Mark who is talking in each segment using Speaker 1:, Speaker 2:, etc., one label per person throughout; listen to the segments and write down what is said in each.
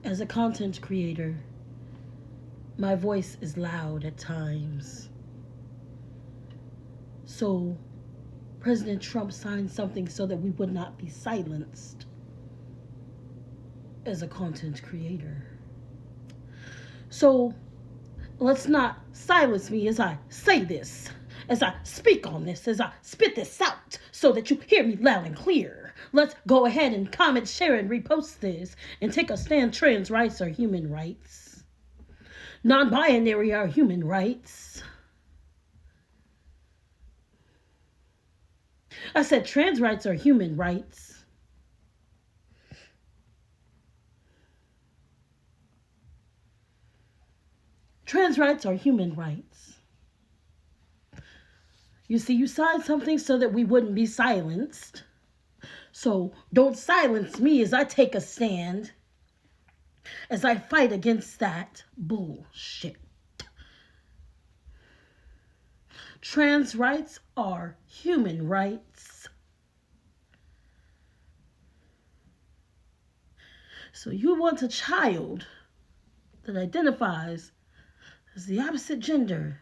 Speaker 1: As a content creator, my voice is loud at times. So President Trump signed something so that we would not be silenced as a content creator. So let's not silence me as I say this, as I speak on this, as I spit this out, so that you hear me loud and clear. Let's go ahead and comment, share, and repost this, and take a stand. Trans rights are human rights. Non-binary are human rights. I said trans rights are human rights. Trans rights are human rights. You see, you signed something so that we wouldn't be silenced. So don't silence me as I take a stand, as I fight against that bullshit. Trans rights are human rights. So you want a child that identifies as the opposite gender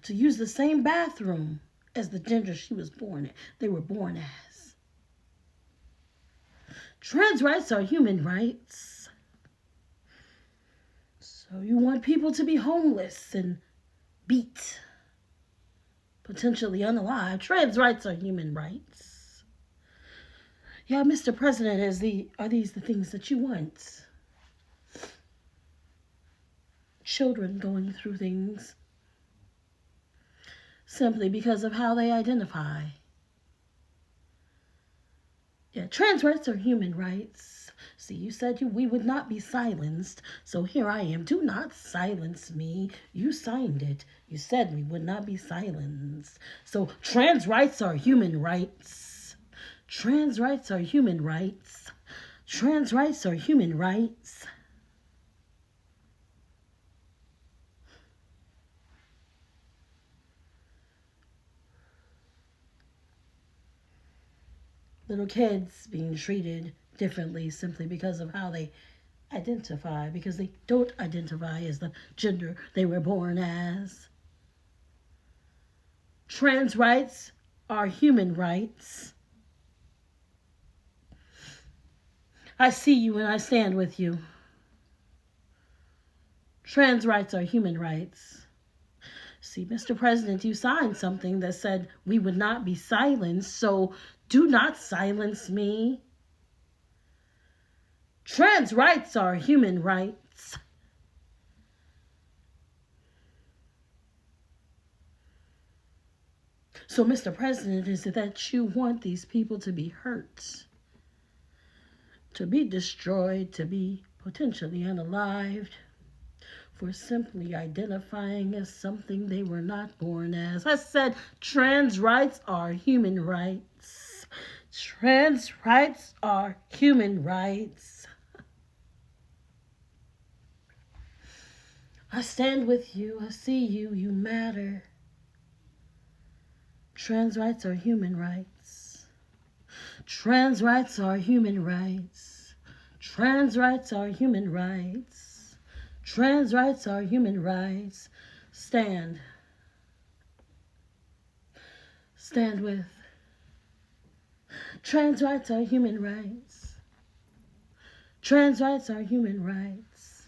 Speaker 1: to use the same bathroom as the gender she was born in, they were born as. Trans rights are human rights. So you want people to be homeless and beat, potentially unalive. Trans rights are human rights. Yeah, Mr. President, are these the things that you want? Children going through things simply because of how they identify. Yeah, trans rights are human rights. See, you said we would not be silenced, so here I am. Do not silence me. You signed it. You said we would not be silenced. So trans rights are human rights. Trans rights are human rights. Trans rights are human rights. Little kids being treated differently simply because of how they identify, because they don't identify as the gender they were born as. Trans rights are human rights. I see you and I stand with you. Trans rights are human rights. See, Mr. President, you signed something that said we would not be silenced, so do not silence me. Trans rights are human rights. So, Mr. President, is it that you want these people to be hurt, to be destroyed, to be potentially unalived, for simply identifying as something they were not born as? I said trans rights are human rights. Trans rights are human rights. I stand with you. I see you. You matter. Trans rights are human rights. Trans rights are human rights. Trans rights are human rights. Trans rights are human rights. Stand. Stand with. Trans rights are human rights. Trans rights are human rights.